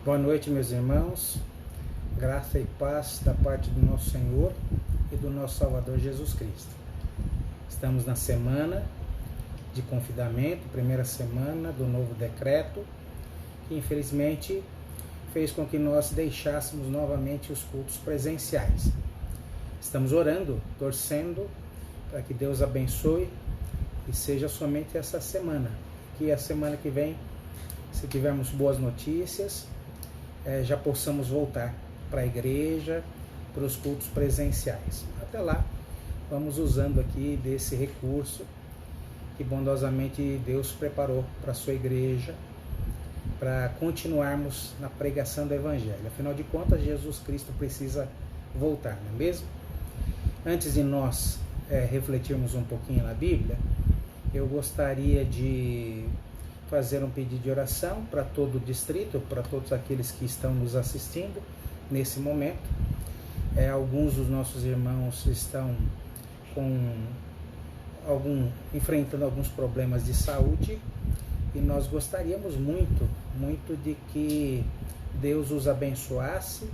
Boa noite, meus irmãos. Graça e paz da parte do nosso Senhor e do nosso Salvador Jesus Cristo. Estamos na semana de confinamento, primeira semana do novo decreto, que infelizmente fez com que nós deixássemos novamente os cultos presenciais. Estamos orando, torcendo para que Deus abençoe e seja somente essa semana. Que a semana que vem, se tivermos boas notícias, já possamos voltar para a igreja, para os cultos presenciais. Até lá, vamos usando aqui desse recurso que bondosamente Deus preparou para a sua igreja, para continuarmos na pregação do Evangelho. Afinal de contas, Jesus Cristo precisa voltar, não é mesmo? Antes de nós refletirmos um pouquinho na Bíblia, eu gostaria de fazer um pedido de oração para todo o distrito, para todos aqueles que estão nos assistindo nesse momento. Alguns dos nossos irmãos estão enfrentando alguns problemas de saúde e nós gostaríamos muito de que Deus os abençoasse,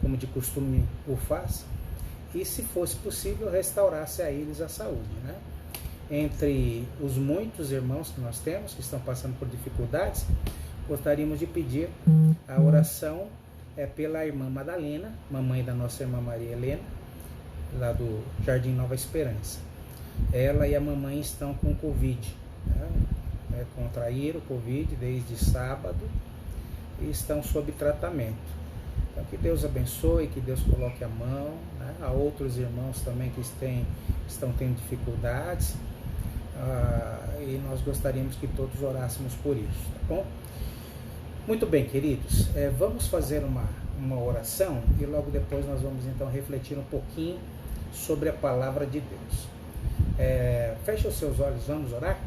como de costume o faz, e se fosse possível restaurasse a eles a saúde, né? Entre os muitos irmãos que nós temos, que estão passando por dificuldades, gostaríamos de pedir a oração pela irmã Madalena, mamãe da nossa irmã Maria Helena, lá do Jardim Nova Esperança. Ela e a mamãe estão com Covid, né? Contraíram o Covid desde sábado e estão sob tratamento. Então, que Deus abençoe, que Deus coloque a mão, né? Há outros irmãos também que estão tendo dificuldades, e nós gostaríamos que todos orássemos por isso, tá bom? Muito bem, queridos, vamos fazer uma oração e logo depois nós vamos então refletir um pouquinho sobre a palavra de Deus. Feche os seus olhos, vamos orar?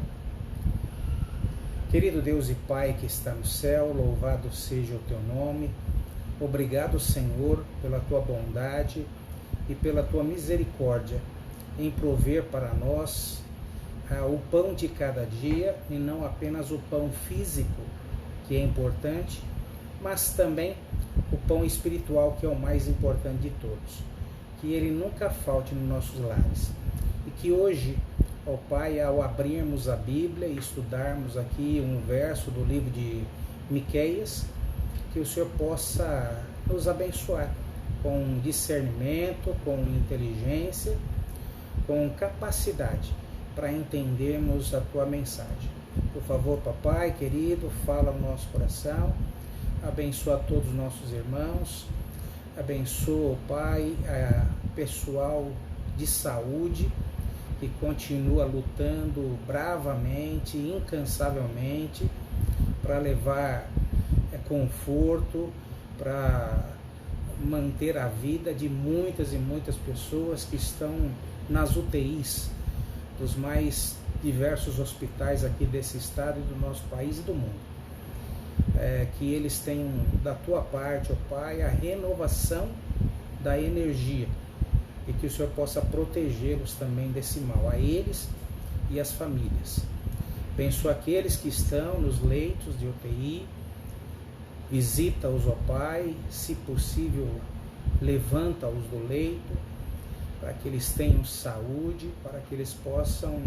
Querido Deus e Pai que está no céu, louvado seja o teu nome. Obrigado, Senhor, pela tua bondade e pela tua misericórdia em prover para nós o pão de cada dia, e não apenas o pão físico, que é importante, mas também o pão espiritual, que é o mais importante de todos. Que ele nunca falte nos nossos lares. E que hoje, ó Pai, ao abrirmos a Bíblia e estudarmos aqui um verso do livro de Miqueias, que o Senhor possa nos abençoar com discernimento, com inteligência, com capacidade para entendermos a tua mensagem. Por favor, papai querido, fala ao nosso coração, abençoa todos os nossos irmãos, abençoa, Pai, pessoal de saúde que continua lutando bravamente, incansavelmente, para levar conforto, para manter a vida de muitas e muitas pessoas que estão nas UTIs dos mais diversos hospitais aqui desse estado e do nosso país e do mundo. Que eles tenham da tua parte, ó Pai, a renovação da energia e que o Senhor possa protegê-los também desse mal, a eles e as famílias. Abençoa aqueles que estão nos leitos de UTI, visita-os, ó Pai, se possível, levanta-os do leito, para que eles tenham saúde, para que eles possam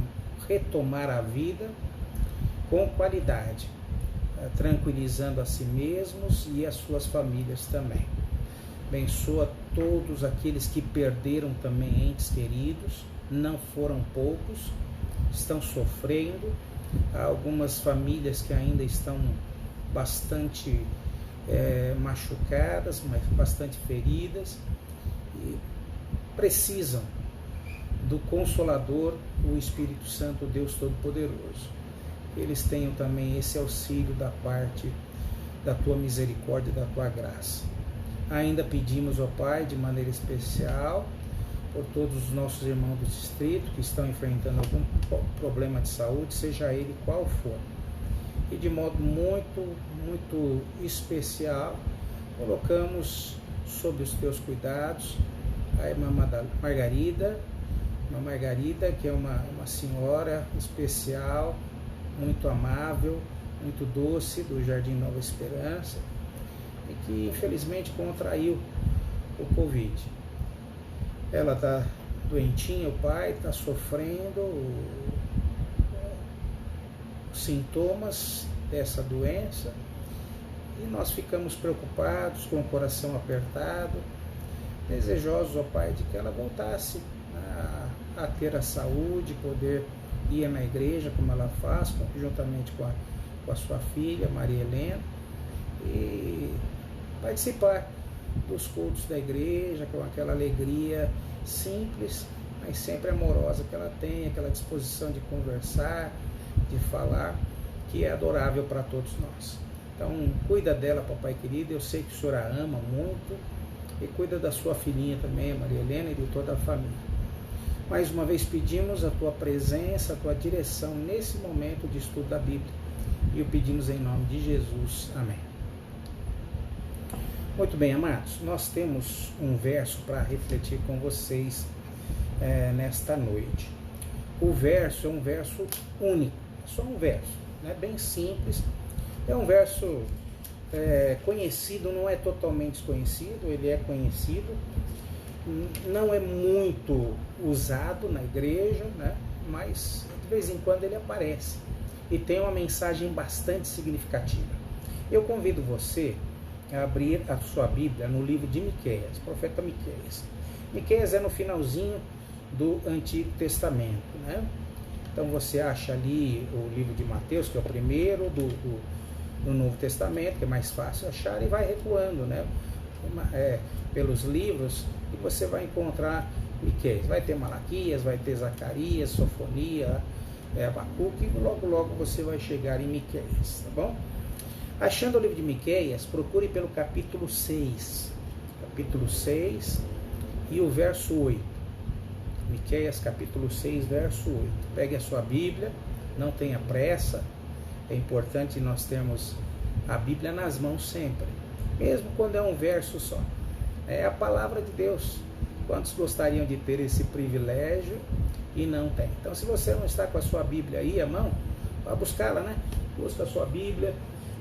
retomar a vida com qualidade, tranquilizando a si mesmos e as suas famílias também. Abençoa todos aqueles que perderam também entes queridos, não foram poucos, estão sofrendo. Há algumas famílias que ainda estão bastante machucadas, mas bastante feridas, e precisam do Consolador, o Espírito Santo, Deus Todo-Poderoso. Eles tenham também esse auxílio da parte da tua misericórdia e da tua graça. Ainda pedimos, ó Pai, de maneira especial, por todos os nossos irmãos do distrito que estão enfrentando algum problema de saúde, seja ele qual for. E de modo muito especial, colocamos sob os teus cuidados a irmã Margarida, que é uma senhora especial, muito amável, muito doce, do Jardim Nova Esperança, que infelizmente contraiu o Covid. Ela está doentinha, o pai está sofrendo os sintomas dessa doença, e nós ficamos preocupados, com o coração apertado, desejosos, ó Pai, de que ela voltasse a ter a saúde, poder ir na igreja como ela faz, juntamente com a sua filha, Maria Helena, e participar dos cultos da igreja com aquela alegria simples, mas sempre amorosa que ela tem, aquela disposição de conversar, de falar, que é adorável para todos nós. Então, cuida dela, papai querido, eu sei que o Senhor a ama muito, e cuida da sua filhinha também, Maria Helena, e de toda a família. Mais uma vez pedimos a tua presença, a tua direção nesse momento de estudo da Bíblia, e o pedimos em nome de Jesus. Amém. Muito bem, amados, nós temos um verso para refletir com vocês nesta noite. O verso é um verso único, é só um verso, né? Bem simples. É um verso conhecido, não é totalmente desconhecido, ele é conhecido, não é muito usado na igreja, né? Mas de vez em quando ele aparece e tem uma mensagem bastante significativa. Eu convido você a abrir a sua Bíblia no livro de Miqueias, profeta Miqueias. Miqueias é no finalzinho do Antigo Testamento, né? Então você acha ali o livro de Mateus, que é o primeiro do Novo Testamento, que é mais fácil achar, e vai recuando, né? Pelos livros, e você vai encontrar Miqueias. Vai ter Malaquias, vai ter Zacarias, Sofonia, Abacuque, e logo você vai chegar em Miqueias, tá bom? Achando o livro de Miqueias, procure pelo capítulo 6. Capítulo 6 e o verso 8. Miqueias, capítulo 6, verso 8. Pegue a sua Bíblia, não tenha pressa. É importante nós termos a Bíblia nas mãos sempre, mesmo quando é um verso só. É a palavra de Deus. Quantos gostariam de ter esse privilégio e não tem? Então, se você não está com a sua Bíblia aí à mão, vá buscá-la, né? Busca a sua Bíblia,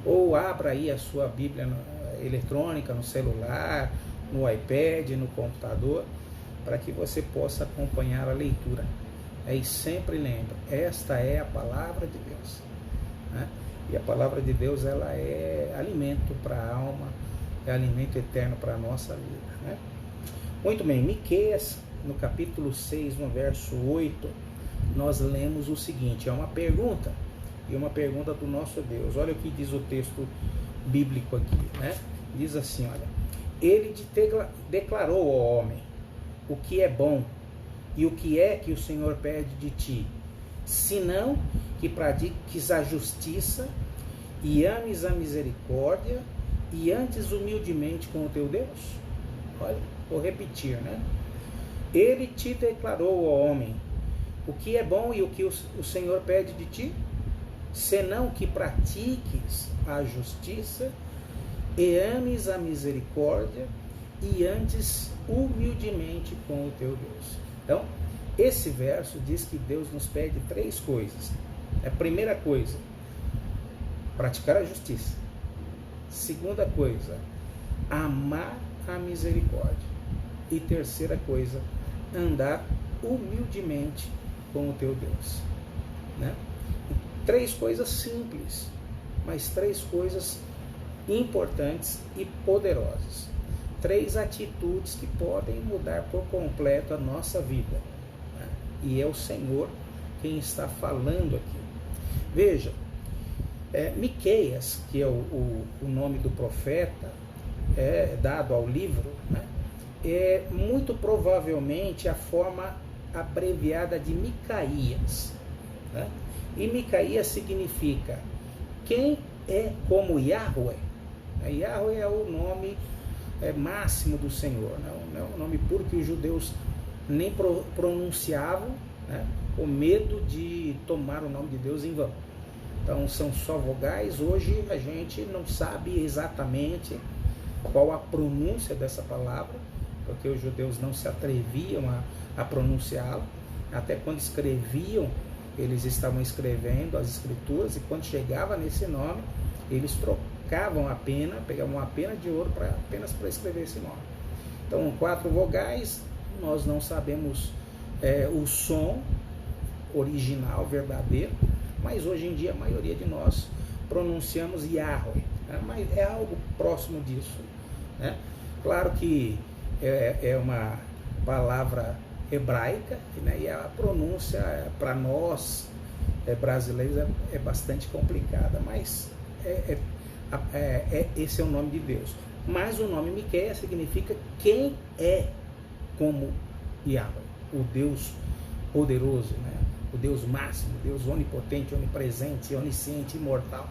ou abra aí a sua Bíblia eletrônica, no celular, no iPad, no computador, para que você possa acompanhar a leitura. E sempre lembra, esta é a palavra de Deus, né? E a palavra de Deus, ela é alimento para a alma, é alimento eterno para a nossa vida, né? Muito bem, Miqueias, no capítulo 6, no verso 8, nós lemos o seguinte, é uma pergunta, e uma pergunta do nosso Deus. Olha o que diz o texto bíblico aqui, né? Diz assim, olha: ele te declarou, ó homem, o que é bom e o que é que o Senhor pede de ti, senão que pratiques a justiça e ames a misericórdia e andes humildemente com o teu Deus. Olha, vou repetir, né? Ele te declarou, ó homem, o que é bom e o que o Senhor pede de ti, senão que pratiques a justiça e ames a misericórdia e andes humildemente com o teu Deus. Então, esse verso diz que Deus nos pede 3 coisas. A primeira coisa, praticar a justiça. Segunda coisa, amar a misericórdia. E terceira coisa, andar humildemente com o teu Deus, né? 3 coisas simples, mas 3 coisas importantes e poderosas. 3 atitudes que podem mudar por completo a nossa vida, né? E é o Senhor quem está falando aqui. Veja, Miqueias, que é o nome do profeta dado ao livro, né? É muito provavelmente a forma abreviada de Micaías, né? E Micaías significa quem é como Yahweh. Yahweh é o nome máximo do Senhor, não é um nome puro que os judeus nem pronunciavam, né? O medo de tomar o nome de Deus em vão. Então são só vogais. Hoje a gente não sabe exatamente qual a pronúncia dessa palavra, porque os judeus não se atreviam a pronunciá-la. Até quando escreviam, eles estavam escrevendo as escrituras, e quando chegava nesse nome, eles esticavam a pena, pegavam uma pena de ouro apenas para escrever esse nome. Então, 4 vogais, nós não sabemos o som original, verdadeiro, mas hoje em dia a maioria de nós pronunciamos Yahweh, né? Mas é algo próximo disso, né? Claro que é uma palavra hebraica, né? E a pronúncia para nós brasileiros é bastante complicada, mas esse é o nome de Deus. Mas o nome Miqueias significa quem é como Yahweh, o Deus poderoso, né? O Deus máximo, o Deus onipotente, onipresente, onisciente, imortal,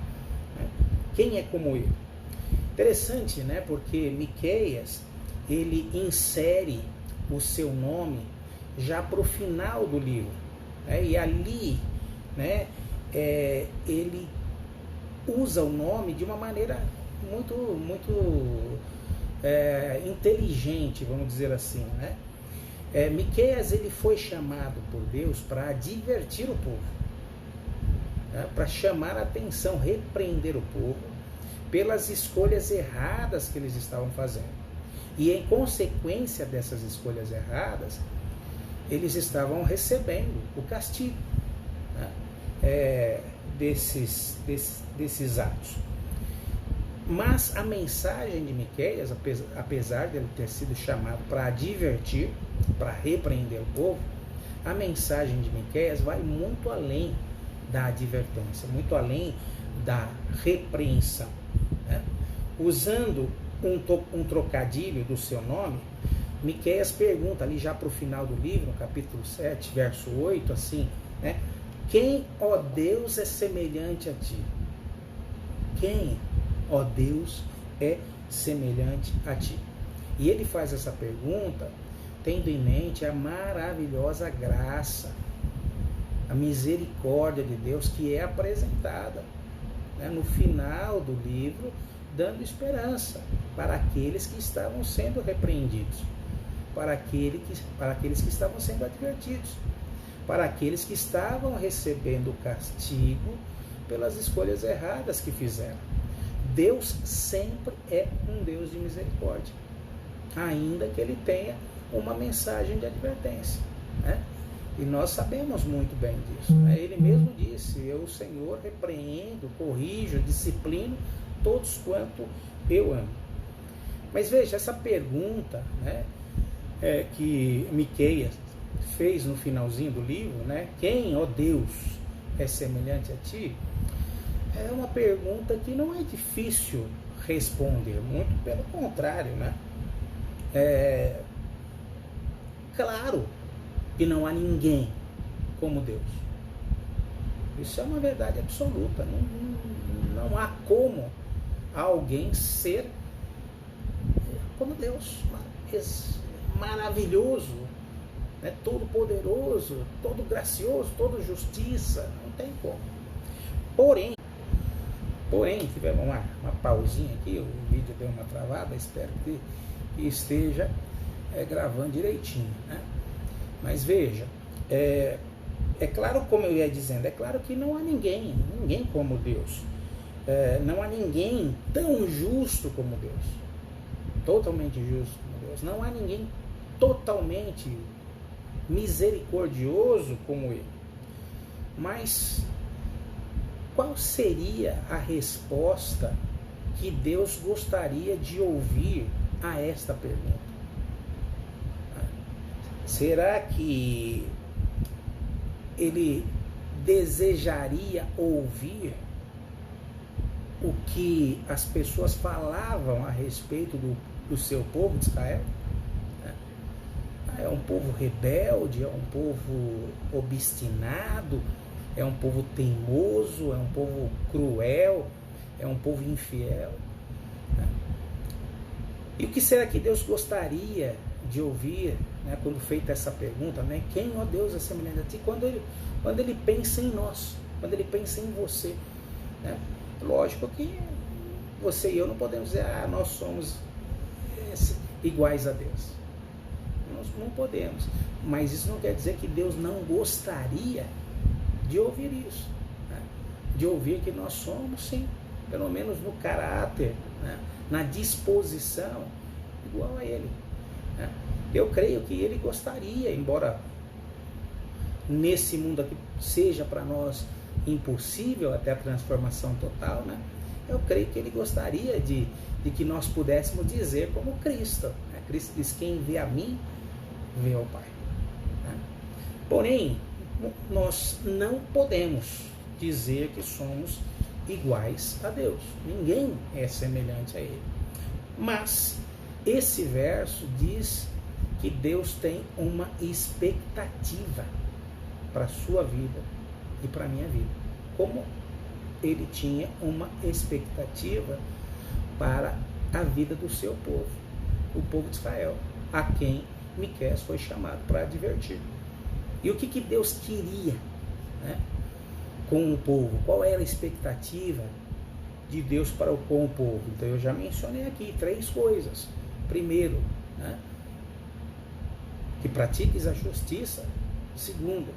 né? Quem é como ele? Interessante, né? Porque Miqueias, ele insere o seu nome já para o final do livro, né? E ali, né, ele usa o nome de uma maneira muito inteligente, vamos dizer assim, né? Miqueias, ele foi chamado por Deus para advertir o povo, né? Para chamar a atenção, repreender o povo pelas escolhas erradas que eles estavam fazendo. E em consequência dessas escolhas erradas, eles estavam recebendo o castigo, né? Desses atos. Mas a mensagem de Miqueias, apesar de ele ter sido chamado para advertir, para repreender o povo, a mensagem de Miqueias vai muito além da advertência, muito além da repreensão, né? Usando um trocadilho do seu nome, Miqueias pergunta ali já para o final do livro, no capítulo 7, verso 8, assim, né? Quem, ó Deus, é semelhante a ti? Quem, ó Deus, é semelhante a ti? E ele faz essa pergunta tendo em mente a maravilhosa graça, a misericórdia de Deus que é apresentada, né, no final do livro, dando esperança para aqueles que estavam sendo repreendidos, para aqueles que estavam sendo advertidos, para aqueles que estavam recebendo o castigo pelas escolhas erradas que fizeram. Deus sempre é um Deus de misericórdia, ainda que ele tenha uma mensagem de advertência, né? E nós sabemos muito bem disso, né? Ele mesmo disse: eu, Senhor, repreendo, corrijo, disciplino todos quanto eu amo. Mas veja, essa pergunta, né, que Miqueias fez no finalzinho do livro, né? Quem, ó Deus, é semelhante a ti? É uma pergunta que não é difícil responder, muito pelo contrário, né? Claro que não há ninguém como Deus. Isso é uma verdade absoluta. Não há como alguém ser como Deus, maravilhoso, né? Todo poderoso, todo gracioso, todo justiça. Não tem como. Porém, tivemos uma pausinha aqui, o vídeo deu uma travada, espero que esteja gravando direitinho, né? Mas veja, é claro, como eu ia dizendo, é claro que não há ninguém como Deus, não há ninguém tão justo como Deus, totalmente justo como Deus, não há ninguém totalmente misericordioso como Ele. Mas qual seria a resposta que Deus gostaria de ouvir a esta pergunta? Será que Ele desejaria ouvir o que as pessoas falavam a respeito do seu povo de Israel? É um povo rebelde, é um povo obstinado, é um povo teimoso, é um povo cruel, é um povo infiel. E o que será que Deus gostaria de ouvir, né, quando feita essa pergunta, né? Quem, ó Deus, é semelhante a ti? Quando ele pensa em nós, quando ele pensa em você, né? Lógico que você e eu não podemos dizer, nós somos iguais a Deus. Nós não podemos. Mas isso não quer dizer que Deus não gostaria de ouvir isso, né? De ouvir que nós somos, sim, pelo menos no caráter, né? Na disposição, igual a ele. Né? Eu creio que ele gostaria, embora nesse mundo aqui seja para nós impossível até a transformação total, né? Eu creio que ele gostaria de que nós pudéssemos dizer como Cristo. Né? Cristo diz: quem vê a mim, vê ao Pai. Né? Porém, nós não podemos dizer que somos iguais a Deus. Ninguém é semelhante a Ele. Mas esse verso diz que Deus tem uma expectativa para a sua vida e para a minha vida. Como Ele tinha uma expectativa para a vida do seu povo, o povo de Israel, a quem Miqueias foi chamado para advertir. E o que Deus queria, né, com o povo? Qual era a expectativa de Deus com o povo? Então eu já mencionei aqui 3 coisas. Primeiro, né, que pratiques a justiça. Segundo,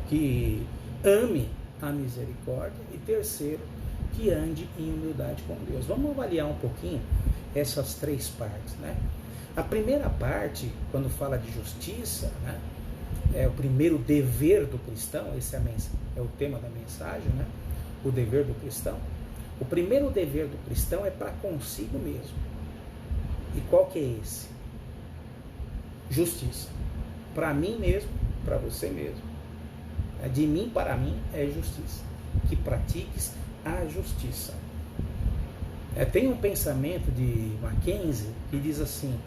que ame a misericórdia. E terceiro, que ande em humildade com Deus. Vamos avaliar um pouquinho essas 3 partes, né? A primeira parte, quando fala de justiça, né, é o primeiro dever do cristão. Esse é o tema da mensagem, né? O dever do cristão. O primeiro dever do cristão é para consigo mesmo. E qual que é esse? Justiça. Para mim mesmo, para você mesmo. De mim para mim é justiça. Que pratiques a justiça. Tem um pensamento de Mackenzie que diz assim: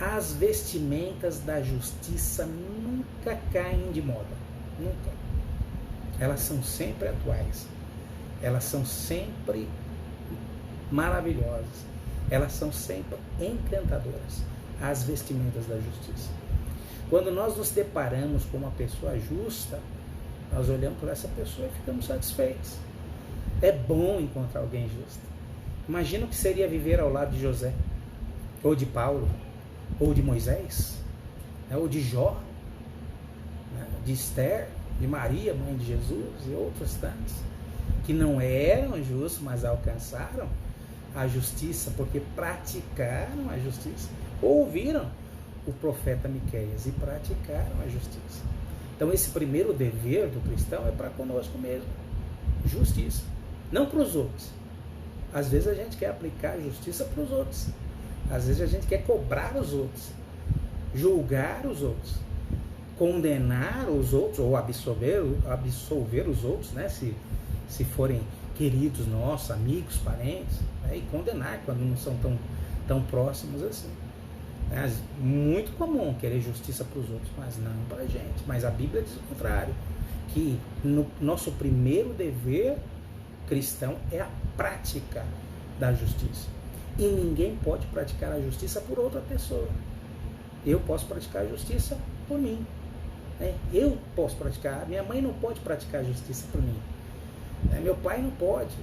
as vestimentas da justiça nunca caem de moda. Nunca. Elas são sempre atuais. Elas são sempre maravilhosas. Elas são sempre encantadoras. As vestimentas da justiça. Quando nós nos deparamos com uma pessoa justa, nós olhamos para essa pessoa e ficamos satisfeitos. É bom encontrar alguém justo. Imagina o que seria viver ao lado de José, ou de Paulo, ou de Moisés, né, ou de Jó, né, de Esther, de Maria, mãe de Jesus, e outros tantos, que não eram justos, mas alcançaram a justiça, porque praticaram a justiça. Ouviram o profeta Miqueias e praticaram a justiça. Então esse primeiro dever do cristão é para conosco mesmo. Justiça. Não para os outros. Às vezes a gente quer aplicar justiça para os outros. Às vezes a gente quer cobrar os outros. Julgar os outros. Condenar os outros, ou absolver os outros, né? Se forem queridos nossos, amigos, parentes, né? E condenar quando não são tão próximos assim. É muito comum querer justiça para os outros, mas não para a gente. Mas a Bíblia diz o contrário, que no nosso primeiro dever cristão é a prática da justiça. E ninguém pode praticar a justiça por outra pessoa. Eu posso praticar a justiça por mim. Né? Eu posso praticar. Minha mãe não pode praticar a justiça por mim. Meu pai não pode.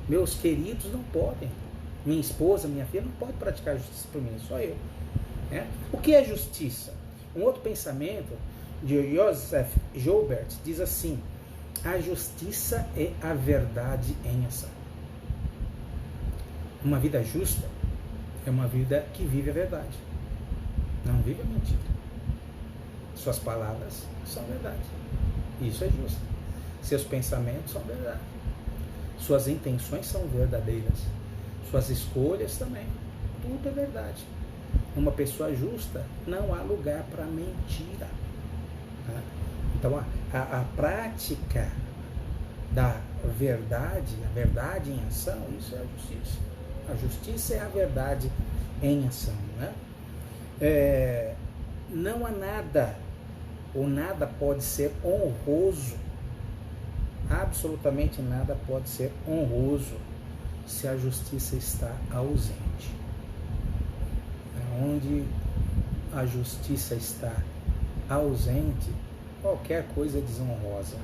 Meus queridos não podem. Minha esposa, minha filha não pode praticar a justiça por mim. Só eu. O que é justiça? Um outro pensamento de Joseph Joubert diz assim: a justiça é a verdade em ação. Uma vida justa é uma vida que vive a verdade, não vive a mentira. Suas palavras são verdade, isso é justo. Seus pensamentos são verdade, suas intenções são verdadeiras, suas escolhas também, tudo é verdade. Uma pessoa justa, não há lugar para mentira. Tá? Então, a prática da verdade, a verdade em ação, isso é a justiça. A justiça é a verdade em ação. Né? Não há nada, ou nada pode ser honroso, absolutamente nada pode ser honroso se a justiça está ausente. Onde a justiça está ausente, qualquer coisa é desonrosa.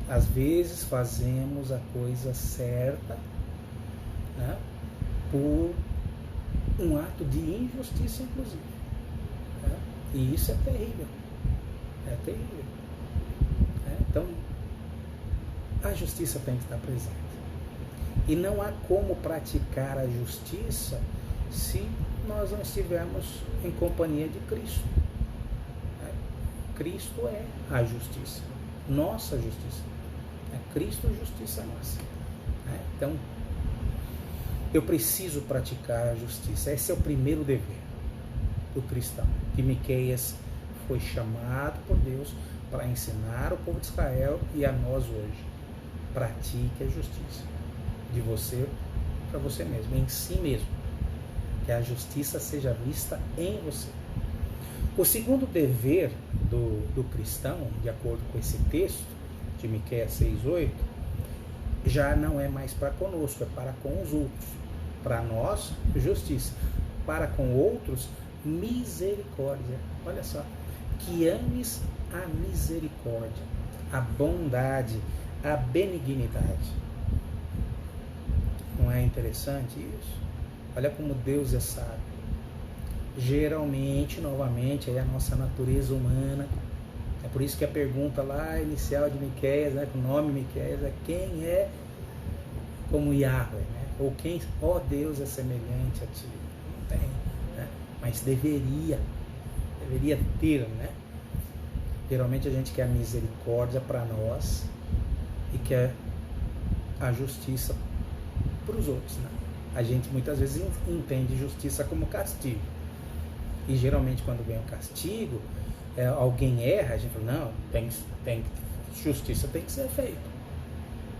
Às vezes fazemos a coisa certa, né, por um ato de injustiça, inclusive. Né? E isso é terrível. É terrível. Então, a justiça tem que estar presente. E não há como praticar a justiça se nós não estivermos em companhia de Cristo. Cristo é a justiça, nossa justiça. Cristo é justiça nossa. Então, eu preciso praticar a justiça. Esse é o primeiro dever do cristão, que Miqueias foi chamado por Deus para ensinar o povo de Israel e a nós hoje. Pratique a justiça de você para você mesmo, em si mesmo. Que a justiça seja vista em você. O segundo dever do cristão, de acordo com esse texto de Miqueias 6:8, já não é mais para conosco, é para com os outros. Para nós, justiça. Para com outros, misericórdia. Olha só, que ames a misericórdia, a bondade, a benignidade. Não é interessante isso? Olha como Deus é sábio. Geralmente, novamente, é a nossa natureza humana. É por isso que a pergunta lá inicial de Miqueias, né, com o nome Miqueias, é quem é como Yahweh, né? Ou quem, ó Deus, é semelhante a ti. Não tem, né? Mas deveria ter, né? Geralmente a gente quer a misericórdia para nós e quer a justiça para os outros, né? A gente muitas vezes entende justiça como castigo. E geralmente quando vem o castigo, alguém erra, a gente fala, não, justiça tem que ser feita.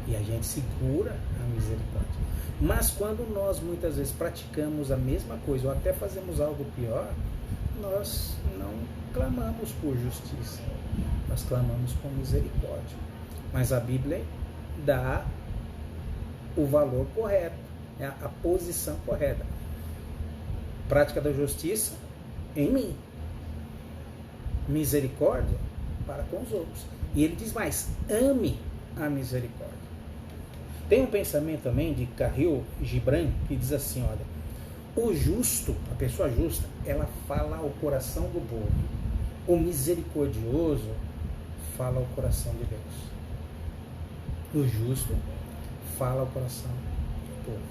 E a gente segura a misericórdia. Mas quando nós muitas vezes praticamos a mesma coisa, ou até fazemos algo pior, nós não clamamos por justiça, nós clamamos por misericórdia. Mas a Bíblia dá o valor correto, a posição correta. Prática da justiça em mim, misericórdia para com os outros. E ele diz mais, ame a misericórdia. Tem um pensamento também de Khalil Gibran que diz assim, olha, o justo, a pessoa justa, ela fala ao coração do povo. O misericordioso fala ao coração de Deus. O justo fala ao coração do povo.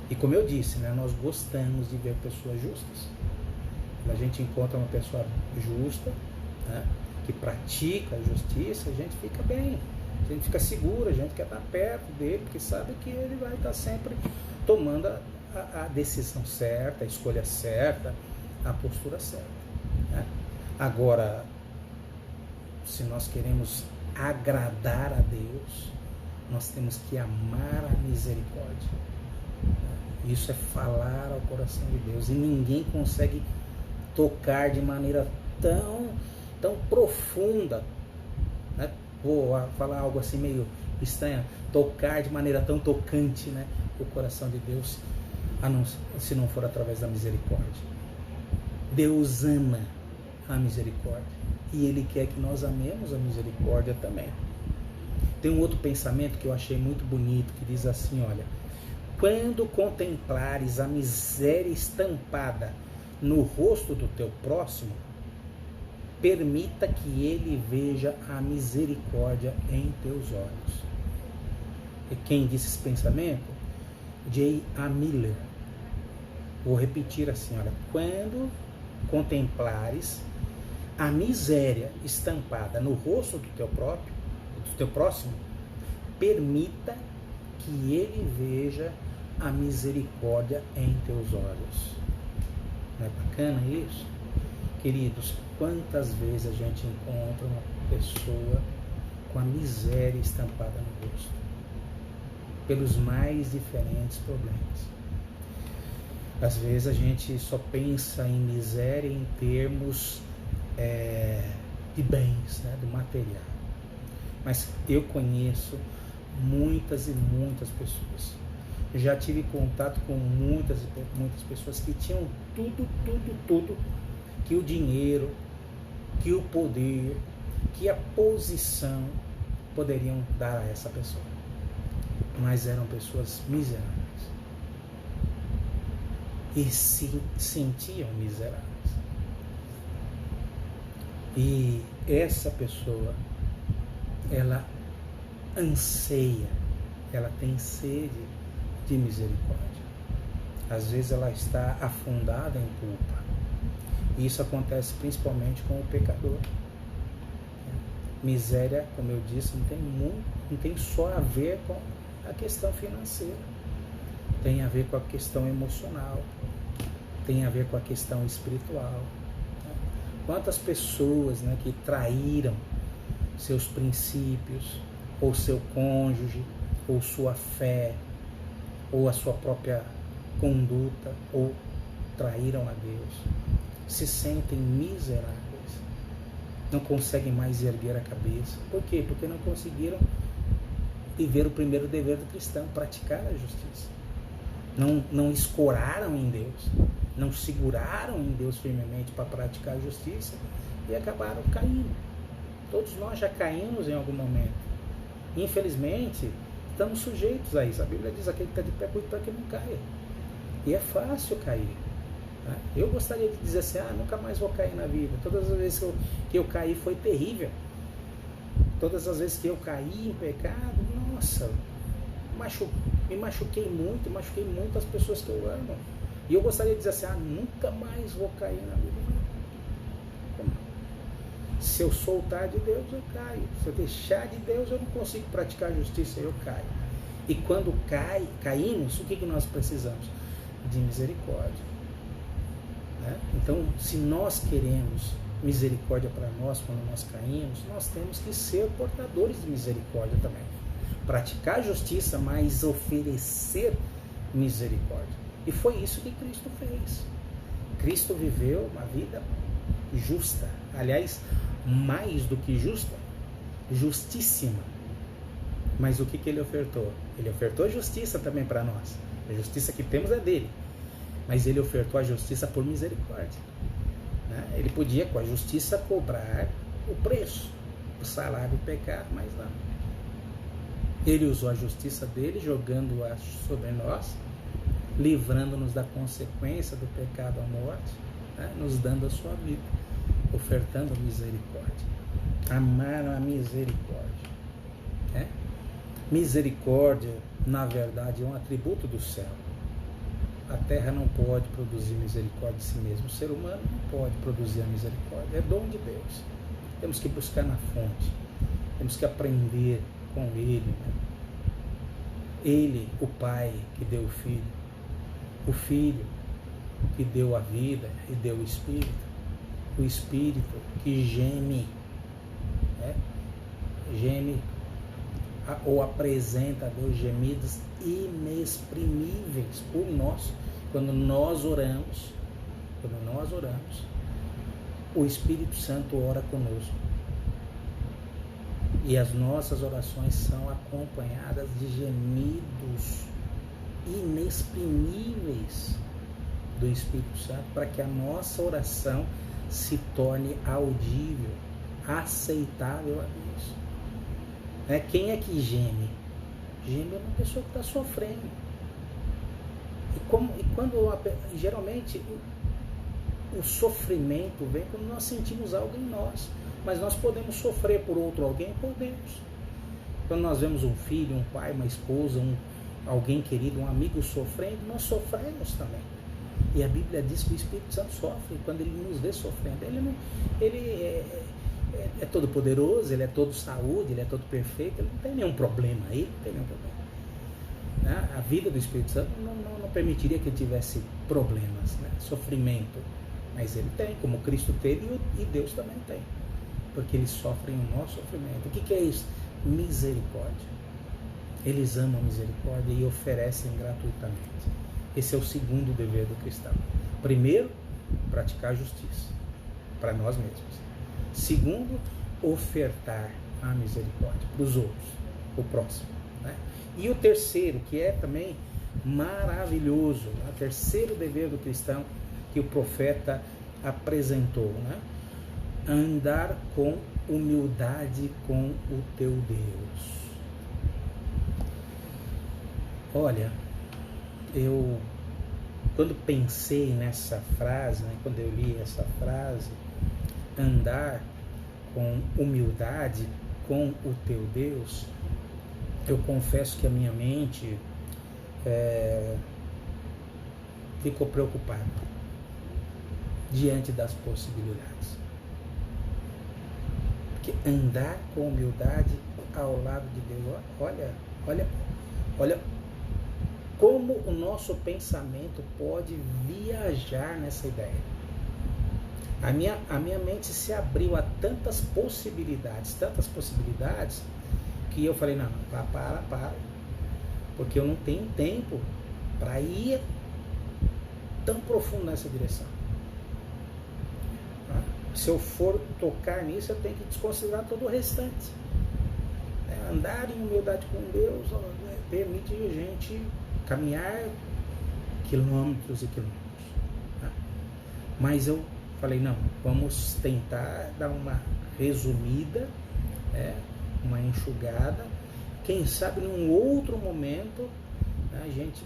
E como eu disse, né, nós gostamos de ver pessoas justas. Quando a gente encontra uma pessoa justa, né, que pratica a justiça, a gente fica bem, a gente fica seguro, a gente quer estar perto dele, porque sabe que ele vai estar sempre tomando a decisão certa, a escolha certa, a postura certa, né? Agora, se nós queremos agradar a Deus, nós temos que amar a misericórdia. Isso é falar ao coração de Deus. E ninguém consegue tocar de maneira tão profunda, né? Vou falar algo assim meio estranho, tocar de maneira tão tocante, né, o coração de Deus, se não for através da misericórdia. Deus ama a misericórdia e Ele quer que nós amemos a misericórdia também. Tem um outro pensamento que eu achei muito bonito, que diz assim, olha, quando contemplares a miséria estampada no rosto do teu próximo, permita que ele veja a misericórdia em teus olhos. E quem disse esse pensamento? J.A. Miller. Vou repetir assim, olha, quando contemplares a miséria estampada no rosto do teu próximo, permita que ele veja a misericórdia em teus olhos. Não é bacana isso? Queridos, quantas vezes a gente encontra uma pessoa com a miséria estampada no rosto, pelos mais diferentes problemas. Às vezes a gente só pensa em miséria em termos de bens, né, do material. Mas eu conheço muitas e muitas pessoas. Eu já tive contato com muitas pessoas que tinham tudo que o dinheiro, que o poder, que a posição poderiam dar a essa pessoa. Mas eram pessoas miseráveis. E se sentiam miseráveis. E essa pessoa, ela anseia, ela tem sede de misericórdia. Às vezes ela está afundada em culpa. E isso acontece principalmente com o pecador. Miséria, como eu disse, não tem só a ver com a questão financeira. Tem a ver com a questão emocional. Tem a ver com a questão espiritual. Quantas pessoas, né, que traíram seus princípios, ou seu cônjuge, ou sua fé, ou a sua própria conduta, ou traíram a Deus, se sentem miseráveis, não conseguem mais erguer a cabeça. Por quê? Porque não conseguiram viver o primeiro dever do cristão, praticar a justiça. Não escoraram em Deus, não seguraram em Deus firmemente para praticar a justiça e acabaram caindo. Todos nós já caímos em algum momento. Infelizmente, estamos sujeitos a isso. A Bíblia diz: aquele que está de pé, cuide para que não caia. E é fácil cair. Eu gostaria de dizer assim: nunca mais vou cair na vida. Todas as vezes que eu caí foi terrível. Todas as vezes que eu caí em pecado, nossa, me machuquei muito as pessoas que eu amo. E eu gostaria de dizer assim: nunca mais vou cair na vida. Se eu soltar de Deus, eu caio. Se eu deixar de Deus, eu não consigo praticar a justiça, eu caio. E quando caímos, o que nós precisamos? De misericórdia. Então, se nós queremos misericórdia para nós quando nós caímos, nós temos que ser portadores de misericórdia também. Praticar a justiça, mas oferecer misericórdia. E foi isso que Cristo fez. Cristo viveu uma vida justa. Aliás, mais do que justa, justíssima. Mas o que ele ofertou? Ele ofertou justiça também para nós. A justiça que temos é dele. Mas ele ofertou a justiça por misericórdia. Ele podia, com a justiça, cobrar o preço, o salário do pecado, mas não. Ele usou a justiça dele, jogando-a sobre nós, livrando-nos da consequência do pecado à morte, nos dando a sua vida, ofertando misericórdia. Amar a misericórdia. Misericórdia, na verdade, é um atributo do céu. A terra não pode produzir misericórdia de si mesmo. O ser humano não pode produzir a misericórdia. É dom de Deus. Temos que buscar na fonte. Temos que aprender com Ele. Ele, o Pai que deu o Filho. O Filho que deu a vida e deu o Espírito. O Espírito que geme. Geme ou apresenta a Deus gemidos inexprimíveis por nós. Quando nós oramos, o Espírito Santo ora conosco. E as nossas orações são acompanhadas de gemidos inexprimíveis do Espírito Santo, para que a nossa oração se torne audível, aceitável a Deus. Quem é que geme? Geme é uma pessoa que está sofrendo. Geralmente o sofrimento vem quando nós sentimos algo em nós. Mas nós podemos sofrer por outro alguém? Podemos. Quando nós vemos um filho, um pai, uma esposa, alguém querido, um amigo sofrendo, nós sofremos também. E a Bíblia diz que o Espírito Santo sofre quando ele nos vê sofrendo. Ele é todo poderoso, ele é todo saúde, ele é todo perfeito, ele não tem nenhum problema, A vida do Espírito Santo não permitiria que ele tivesse problemas, sofrimento, mas ele tem, como Cristo teve e Deus também tem, porque eles sofrem o nosso sofrimento. O que é isso? Misericórdia. Eles amam a misericórdia e oferecem gratuitamente. Esse é o segundo dever do cristão. Primeiro, praticar a justiça para nós mesmos. Segundo, ofertar a misericórdia para os outros, o próximo. E o terceiro, que é também maravilhoso, o terceiro dever do cristão que o profeta apresentou, andar com humildade com o teu Deus. Olha, eu quando pensei nessa frase, quando eu li essa frase, andar com humildade com o teu Deus, eu confesso que a minha mente ficou preocupado diante das possibilidades. Porque andar com humildade ao lado de Deus, olha como o nosso pensamento pode viajar nessa ideia. A minha mente se abriu a tantas possibilidades, que eu falei, não, para, porque eu não tenho tempo para ir tão profundo nessa direção. Se eu for tocar nisso, eu tenho que desconsiderar todo o restante. Andar em humildade com Deus permite a gente caminhar quilômetros e quilômetros. Mas eu falei, não, vamos tentar dar uma resumida, uma enxugada. Quem sabe num outro momento a gente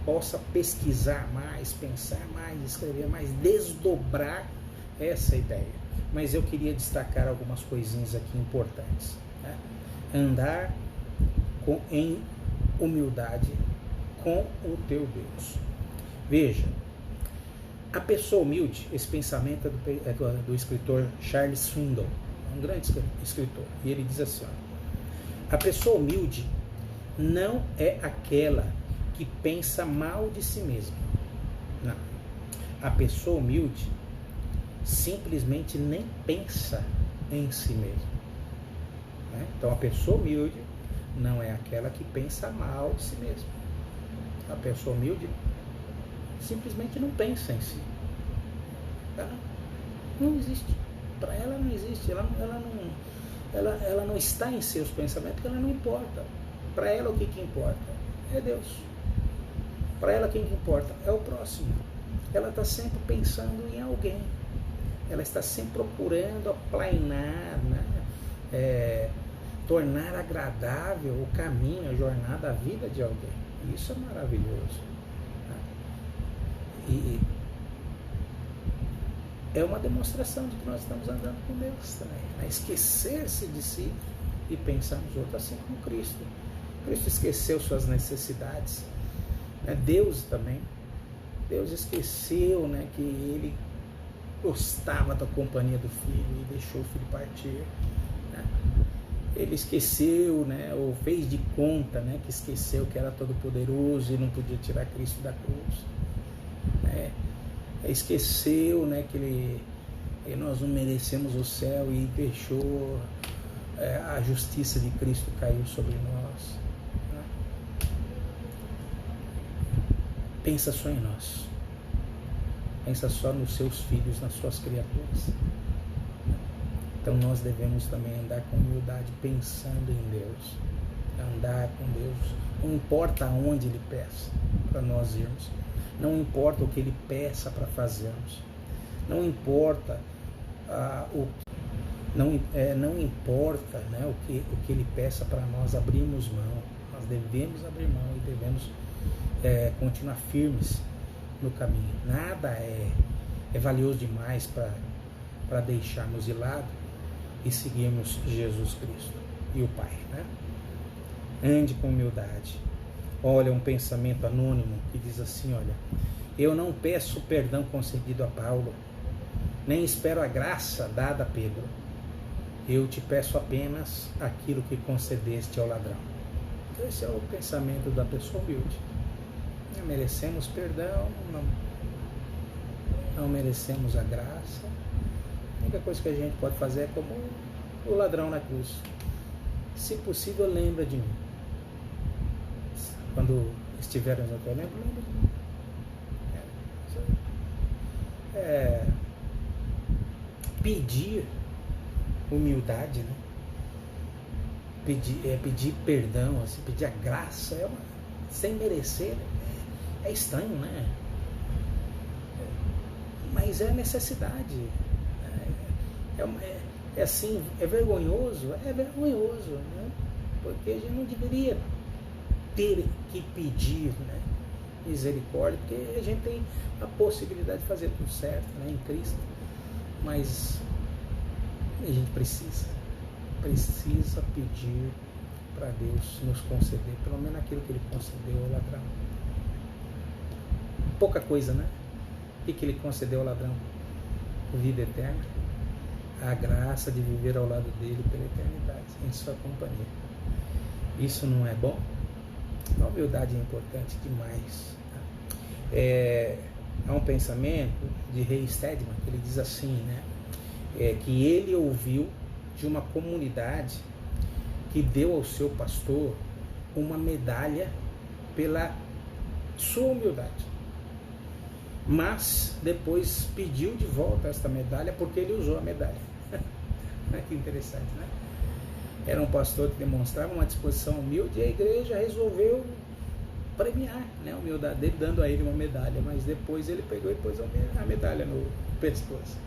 possa pesquisar mais, pensar mais, escrever mais, desdobrar essa ideia. Mas eu queria destacar algumas coisinhas aqui importantes. Andar em humildade com o teu Deus. Veja, a pessoa humilde, esse pensamento é do escritor Charles Swindoll, um grande escritor, e ele diz assim, a pessoa humilde não é aquela que pensa mal de si mesma. Não. A pessoa humilde simplesmente nem pensa em si mesma. Então a pessoa humilde não é aquela que pensa mal de si mesma. A pessoa humilde simplesmente não pensa em si. Ela não existe. Para ela não existe. Ela não está em seus pensamentos, porque ela não importa. Para ela o que importa? É Deus. Para ela quem importa? É o próximo. Ela está sempre pensando em alguém. Ela está sempre procurando aplainar, tornar agradável o caminho, a jornada, a vida de alguém. Isso é maravilhoso. E é uma demonstração de que nós estamos andando com Deus também. Esquecer-se de si e pensar nos outros, assim como Cristo. Cristo esqueceu suas necessidades. Deus também. Deus esqueceu que Ele gostava da companhia do Filho e deixou o Filho partir. Ele esqueceu, ou fez de conta que esqueceu que era todo poderoso e não podia tirar Cristo da cruz. Esqueceu que nós não merecemos o céu e deixou a justiça de Cristo cair sobre nós. Pensa só em nós. Pensa só nos seus filhos, nas suas criaturas. Então nós devemos também andar com humildade, pensando em Deus. Andar com Deus, não importa aonde Ele peça para nós irmos. Não importa o que Ele peça para fazermos. Não importa não importa o que Ele peça para nós abrirmos mão. Nós devemos abrir mão e devemos continuar firmes no caminho. Nada é valioso demais para deixarmos de lado e seguirmos Jesus Cristo e o Pai. Ande com humildade. Olha um pensamento anônimo que diz assim, eu não peço perdão concedido a Paulo, nem espero a graça dada a Pedro. Eu te peço apenas aquilo que concedeste ao ladrão. Esse é o pensamento da pessoa humilde. Não merecemos perdão, não merecemos a graça. A única coisa que a gente pode fazer é como o ladrão na cruz. Se possível, lembra de mim. Quando estivermos no teu lembra de mim. Pedir humildade, pedir perdão, assim, pedir a graça, sem merecer, é estranho, mas é necessidade. Assim, é vergonhoso, porque a gente não deveria ter que pedir misericórdia, porque a gente tem a possibilidade de fazer tudo certo em Cristo, mas a gente precisa pedir para Deus nos conceder, pelo menos aquilo que Ele concedeu ao ladrão. pouca coisa, né? O que ele concedeu ao ladrão? Vida eterna, a graça de viver ao lado dele pela eternidade, em sua companhia. Isso não é bom? A humildade é importante demais. Há um pensamento de Ray Stedman que ele diz assim, né? Que ele ouviu de uma comunidade que deu ao seu pastor uma medalha pela sua humildade, mas depois pediu de volta esta medalha porque ele usou a medalha. Que interessante, né? Era um pastor que demonstrava uma disposição humilde e a igreja resolveu premiar, né, a humildade dele, dando a ele uma medalha, mas depois ele pegou e pôs a medalha no pescoço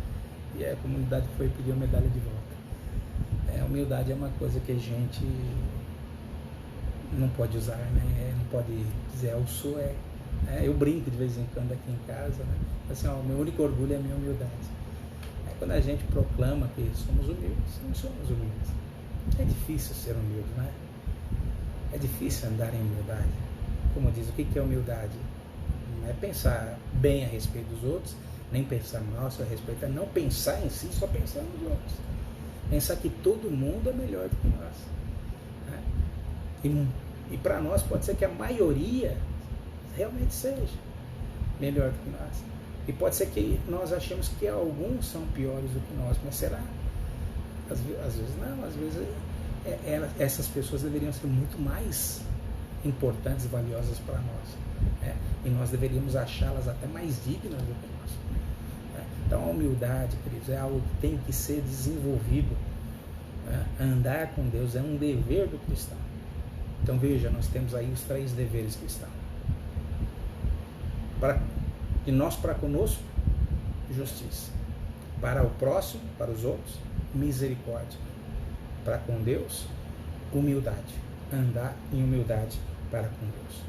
e a comunidade foi pedir a medalha de volta. A humildade é uma coisa que a gente não pode usar, né? Não pode dizer eu sou, eu brinco de vez em quando aqui em casa, né? Assim, o meu único orgulho é a minha humildade. Quando a gente proclama que somos humildes, não somos humildes. É difícil ser humilde, né? É difícil andar em humildade. Como diz, o que é humildade? Não é pensar bem a respeito dos outros, nem pensar mal a seu respeito, é não pensar em si, só pensar nos outros. Pensar que todo mundo é melhor do que nós, né? E para nós pode ser que a maioria realmente seja melhor do que nós. E pode ser que nós achemos que alguns são piores do que nós, mas será? Às vezes não, às vezes essas pessoas deveriam ser muito mais importantes e valiosas para nós, e nós deveríamos achá-las até mais dignas do que nós. Então a humildade, queridos, é algo que tem que ser desenvolvido. Andar com Deus é um dever do cristão. Então veja, nós temos aí os 3 deveres cristãos. De nós para conosco, justiça. Para o próximo, para os outros, misericórdia. Para com Deus, humildade. Andar em humildade para com Deus.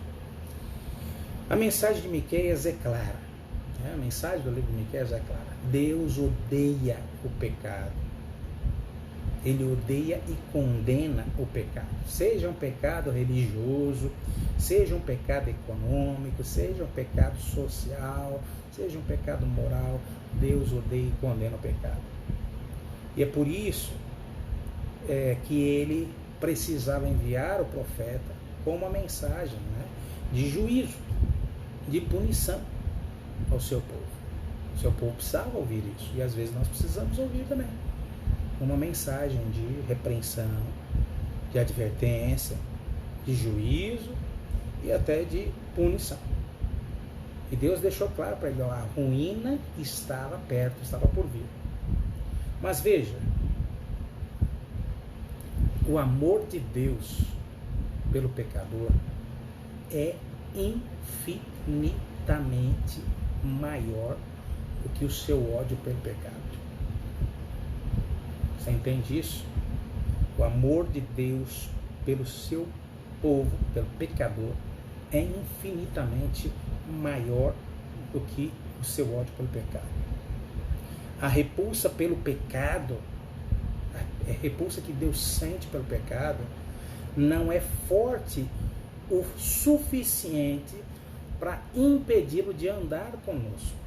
A mensagem de Miqueias é clara. A mensagem do livro de Miqueias é clara. Deus odeia o pecado. Ele odeia e condena o pecado. Seja um pecado religioso, seja um pecado econômico, seja um pecado social, seja um pecado moral, Deus odeia e condena o pecado. E é por isso que ele precisava enviar o profeta com uma mensagem, né, de juízo, de punição ao seu povo. O seu povo precisava ouvir isso, e às vezes nós precisamos ouvir também. Uma mensagem de repreensão, de advertência, de juízo e até de punição. E Deus deixou claro para ele, a ruína estava perto, estava por vir. Mas veja, o amor de Deus pelo pecador é infinitamente maior do que o seu ódio pelo pecado. Você entende isso? O amor de Deus pelo seu povo, pelo pecador, é infinitamente maior do que o seu ódio pelo pecado. A repulsa pelo pecado, a repulsa que Deus sente pelo pecado, não é forte o suficiente para impedi-lo de andar conosco.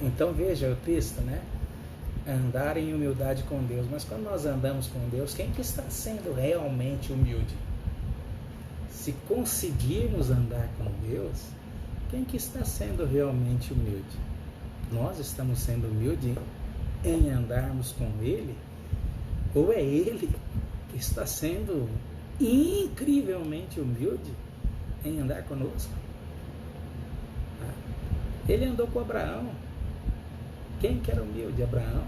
Então veja o texto, né? Andar em humildade com Deus. Mas quando nós andamos com Deus, quem que está sendo realmente humilde? Se conseguirmos andar com Deus, quem que está sendo realmente humilde? Nós estamos sendo humildes em andarmos com Ele? Ou é Ele que está sendo incrivelmente humilde em andar conosco? Ele andou com Abraão. Quem que era humilde? Abraão?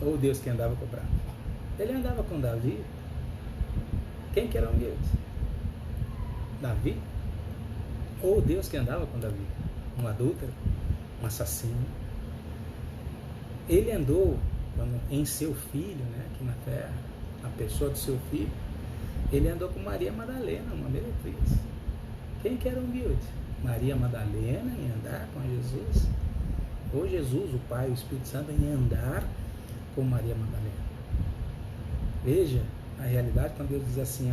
Ou Deus que andava com Abraão? Ele andava com Davi. Quem que era humilde? Davi? Ou Deus que andava com Davi? Um adúltero? Um assassino? Ele andou em seu filho, né, aqui na terra, a pessoa do seu filho. Ele andou com Maria Madalena, uma meretriz. Quem que era humilde? Maria Madalena em andar com Jesus? Ou Jesus, o Pai, o Espírito Santo, em andar com Maria Madalena? Veja a realidade quando Deus diz assim,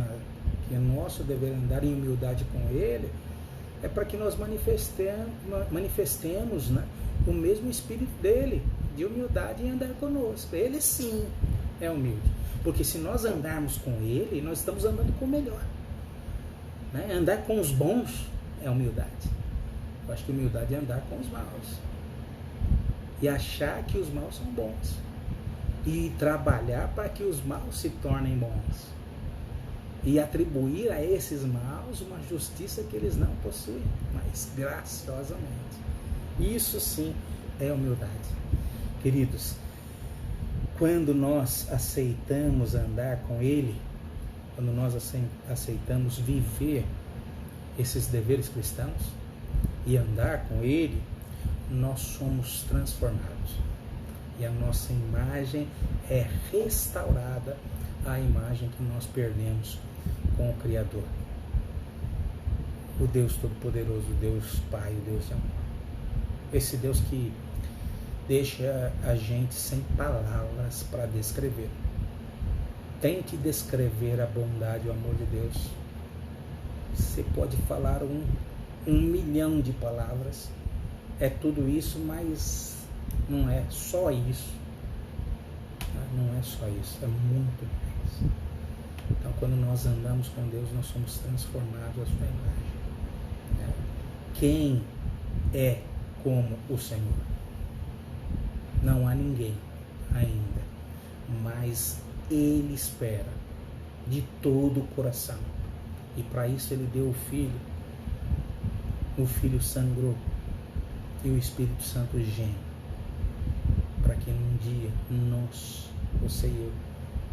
que é nosso dever andar em humildade com Ele, é para que nós manifestemos, né, o mesmo espírito dele, de humildade em andar conosco. Ele sim é humilde, porque se nós andarmos com Ele, nós estamos andando com o melhor, né? Andar com os bons é humildade. Eu acho que humildade é andar com os maus e achar que os maus são bons e trabalhar para que os maus se tornem bons e atribuir a esses maus uma justiça que eles não possuem, mas graciosamente. Isso sim é humildade. Queridos, quando nós aceitamos andar com Ele, quando nós aceitamos viver esses deveres cristãos e andar com Ele, nós somos transformados e a nossa imagem é restaurada à imagem que nós perdemos com o Criador, o Deus Todo-Poderoso, o Deus Pai, o Deus de amor. Esse Deus que deixa a gente sem palavras para descrever. Tente descrever a bondade e o amor de Deus. Você pode falar um milhão de palavras, é tudo isso, mas não é só isso. Não é só isso, é muito mais. Então, quando nós andamos com Deus, nós somos transformados à sua imagem. Quem é como o Senhor? Não há ninguém ainda, mas Ele espera de todo o coração. E para isso Ele deu o Filho sangrou e o Espírito Santo geme, para que num dia nós, você e eu,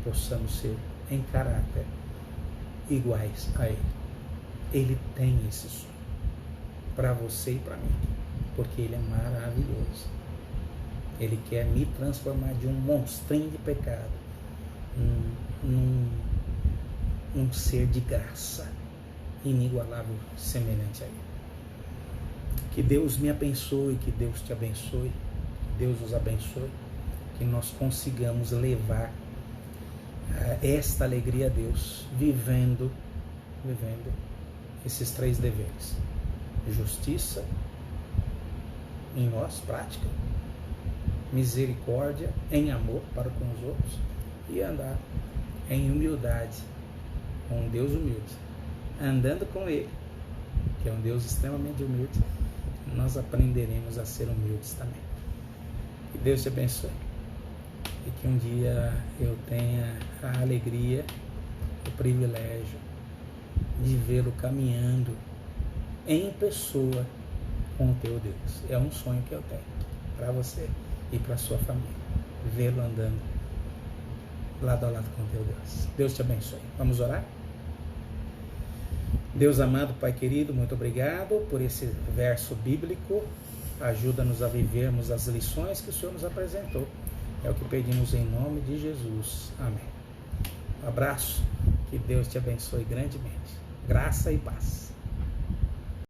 possamos ser em caráter iguais a Ele. Ele tem esse sonho para você e para mim, porque Ele é maravilhoso. Ele quer me transformar de um monstrinho de pecado num ser de graça inigualável, semelhante a Ele. Que Deus me abençoe, que Deus te abençoe, que Deus os abençoe, que nós consigamos levar esta alegria a Deus, vivendo esses 3 deveres: justiça em nós, prática, misericórdia em amor para com os outros e andar em humildade com um Deus humilde. Andando com Ele, que é um Deus extremamente humilde, nós aprenderemos a ser humildes também. Que Deus te abençoe e que um dia eu tenha a alegria, o privilégio de vê-lo caminhando em pessoa com o teu Deus. É um sonho que eu tenho para você e para sua família, vê-lo andando lado a lado com o teu Deus. Deus te abençoe. Vamos orar? Deus amado, Pai querido, muito obrigado por esse verso bíblico. Ajuda-nos a vivermos as lições que o Senhor nos apresentou. É o que pedimos em nome de Jesus. Amém. Um abraço. Que Deus te abençoe grandemente. Graça e paz.